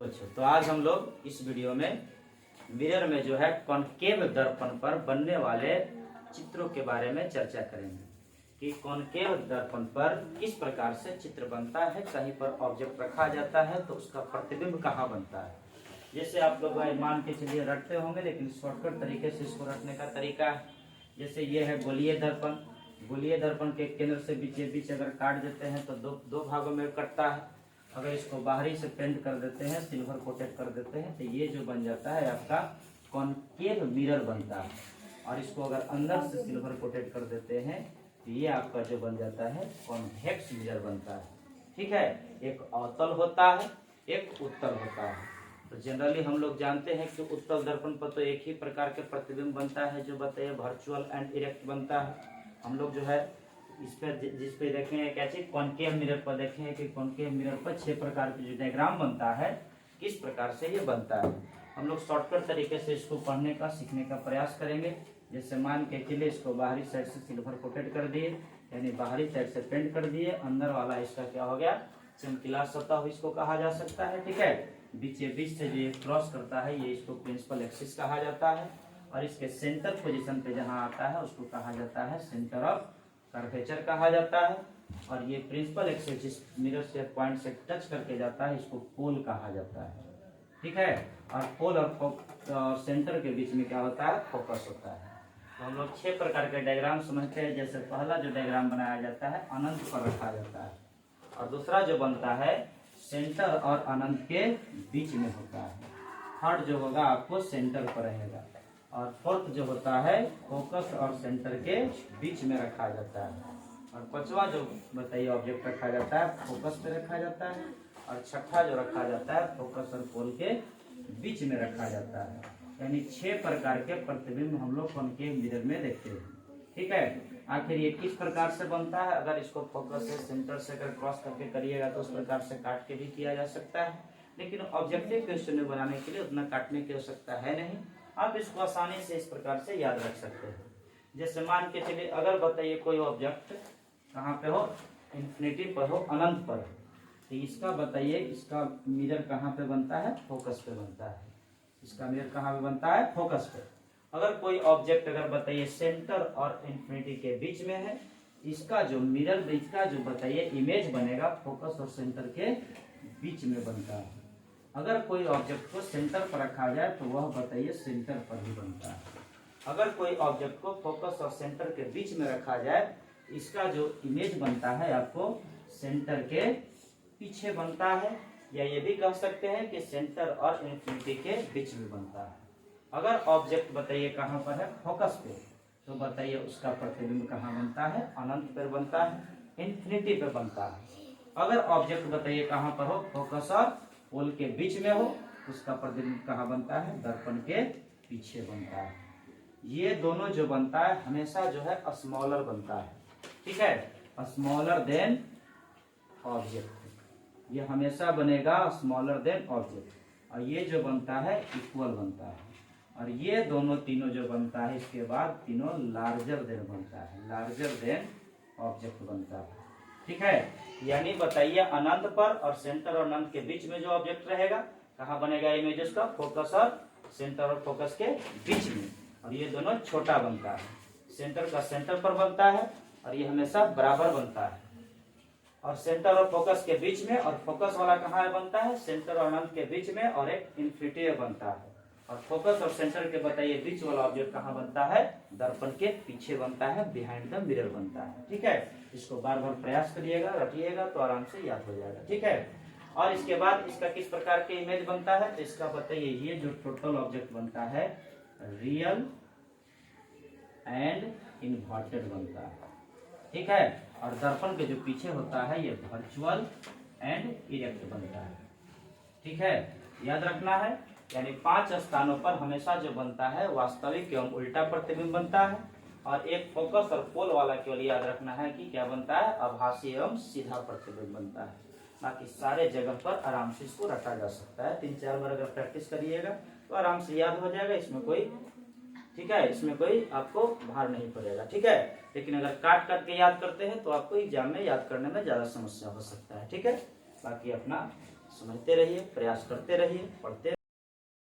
अच्छा, तो आज हम लोग इस वीडियो में मिरर में जो है कॉनकेव दर्पण पर बनने वाले चित्रों के बारे में चर्चा करेंगे कि कॉनकेव दर्पण पर किस प्रकार से चित्र बनता है। कहीं पर ऑब्जेक्ट रखा जाता है तो उसका प्रतिबिंब कहाँ बनता है। जैसे आप लोग मान के चलिए रटते होंगे, लेकिन शॉर्टकट तरीके से इसको रटने का तरीका है। जैसे ये है गोलीय दर्पण। गोलीय दर्पण के केंद्र से बीच अगर काट देते हैं तो दो भागों में कटता है। अगर इसको बाहरी से पेंट कर देते हैं, सिल्वर कोटेड कर देते हैं, तो ये जो बन जाता है आपका कॉनकेव मिरर बनता है। और इसको अगर अंदर से सिल्वर कोटेड कर देते हैं तो ये आपका जो बन जाता है कॉन्वेक्स मिरर बनता है। ठीक है, एक अवतल होता है, एक उत्तल होता है। तो जनरली हम लोग जानते हैं कि उत्तल दर्पण पर तो एक ही प्रकार के प्रतिबिंब बनता है, जो बताइए वर्चुअल एंड इरेक्ट बनता है। हम लोग जो है इस पर जिस पे देखे हैं क्या चीज कॉनकेव मिरर पर देखे हैं कि कॉनकेव मिरर पर 6 प्रकार के जो डायग्राम बनता है किस प्रकार से ये बनता है। हम लोग शॉर्टकट तरीके से इसको पढ़ने का सीखने का प्रयास करेंगे। जैसे मान के चलिए इसको बाहरी साइड से सिल्वर कोटेड कर दिए, यानी बाहरी साइड से पेंट कर दिए, अंदर वाला इसका क्या हो गया चमकीला सतह इसको कहा जा सकता है। ठीक है, बीच से जो ये क्रॉस करता है ये इसको प्रिंसिपल एक्सिस कहा जाता है। और इसके सेंटर पोजीशन पे जहाँ आता है उसको कहा जाता है सेंटर ऑफ कर्वेचर कहा जाता है। और ये प्रिंसिपल एक्सिस जिस मिरर से पॉइंट से टच करके जाता है इसको पोल कहा जाता है। ठीक है, और पोल और सेंटर के बीच में क्या होता है फोकस होता है। तो हम लोग 6 प्रकार के डायग्राम समझते हैं। जैसे पहला जो डायग्राम बनाया जाता है अनंत पर रखा जाता है, और दूसरा जो बनता है सेंटर और अनंत के बीच में होता है। थर्ड जो होगा आपको सेंटर पर रहेगा, और फोर्थ जो होता है फोकस और सेंटर के बीच में रखा जाता है। और पांचवा जो बताइए ऑब्जेक्ट रखा जाता है फोकस पे रखा जाता है, और छठा जो रखा जाता है फोकस और पोल के बीच में रखा जाता है। यानी 6 प्रकार के प्रतिबिंब हम लोग कॉनकेव मिरर में देखते हैं। ठीक है, आखिर ये किस प्रकार से बनता है। अगर इसको फोकस से सेंटर से अगर क्रॉस करके करिएगा तो उस प्रकार से काट के भी किया जा सकता है, लेकिन ऑब्जेक्टिव क्वेश्चन बनाने के लिए उतना काटने की आवश्यकता है नहीं। आप इसको आसानी से इस प्रकार से याद रख सकते हैं। जैसे मान के चलिए अगर बताइए कोई ऑब्जेक्ट कहाँ पे हो इन्फिनिटी पर हो, अनंत पर, तो इसका बताइए इसका मिरर कहाँ पे बनता है फोकस पे बनता है। इसका मिरर कहाँ पे बनता है फोकस पे। अगर कोई ऑब्जेक्ट अगर बताइए सेंटर और इन्फिनिटी के बीच में है, इसका जो मिरर बीच का जो बताइए इमेज बनेगा फोकस और सेंटर के बीच में बनता है। अगर कोई ऑब्जेक्ट को सेंटर पर रखा जाए तो वह बताइए सेंटर पर ही बनता है। अगर कोई ऑब्जेक्ट को फोकस और सेंटर के बीच में रखा जाए, इसका जो इमेज बनता है आपको सेंटर के पीछे बनता है, या ये भी कह सकते हैं कि सेंटर और इन्फिनिटी के बीच में बनता है। अगर ऑब्जेक्ट बताइए कहाँ पर है फोकस पे, तो बताइए उसका प्रतिबिंब कहाँ बनता है अनंत पर बनता है, इन्फिनिटी पे बनता है। अगर ऑब्जेक्ट बताइए कहाँ पर हो फोकस और पोल के बीच में हो, उसका प्रतिबिंब कहाँ बनता है दर्पण के पीछे बनता है। ये दोनों जो बनता है हमेशा जो है स्मॉलर बनता है। ठीक है, स्मॉलर देन ऑब्जेक्ट, ये हमेशा बनेगा स्मॉलर देन ऑब्जेक्ट। और ये जो बनता है इक्वल बनता है। और ये दोनों तीनों जो बनता है इसके बाद तीनों लार्जर देन बनता है, लार्जर देन ऑब्जेक्ट बनता है। ठीक है, यानी बताइए अनंत पर और सेंटर और अनंत के बीच में जो ऑब्जेक्ट रहेगा कहाँ बनेगा इमेजेस का फोकस और सेंटर और फोकस के बीच में। और ये दोनों छोटा बनता है, सेंटर का सेंटर पर बनता है और ये हमेशा बराबर बनता है। और सेंटर और फोकस के बीच में, और फोकस वाला कहाँ बनता है सेंटर और अनंत के बीच में, और एक इन्फिनिटी बनता है। और फोकस और सेंटर के बताइए बीच वाला ऑब्जेक्ट कहाँ बनता है दर्पण के पीछे बनता है, बिहाइंड द मिरर बनता है। ठीक है, इसको बार बार प्रयास करिएगा, रटिएगा तो आराम से याद हो जाएगा। ठीक है, और इसके बाद इसका किस प्रकार के इमेज बनता है तो इसका बताइए ये जो टोटल ऑब्जेक्ट बनता है रियल एंड इन्वर्टेड बनता है। ठीक है, और दर्पण के जो पीछे होता है ये वर्चुअल एंड इरेक्ट बनता है। ठीक है, याद रखना है। यानी 5 स्थानों पर हमेशा जो बनता है वास्तविक एवं उल्टा प्रतिबिंब बनता है, और एक फोकस और पोल वाला केवल याद रखना है कि क्या बनता है आभासी एवं सीधा प्रतिबिंब बनता है। बाकी सारे जगह पर आराम से इसको रखा जा सकता है। 3-4 बार अगर प्रैक्टिस करिएगा तो आराम से याद हो जाएगा। इसमें कोई ठीक है, इसमें कोई आपको भार नहीं पड़ेगा। ठीक है, लेकिन अगर काट काट के याद करते हैं तो आपको एग्जाम में याद करने में ज्यादा समस्या हो सकता है। ठीक है, बाकी अपना समझते रहिए, प्रयास करते रहिए, पढ़ते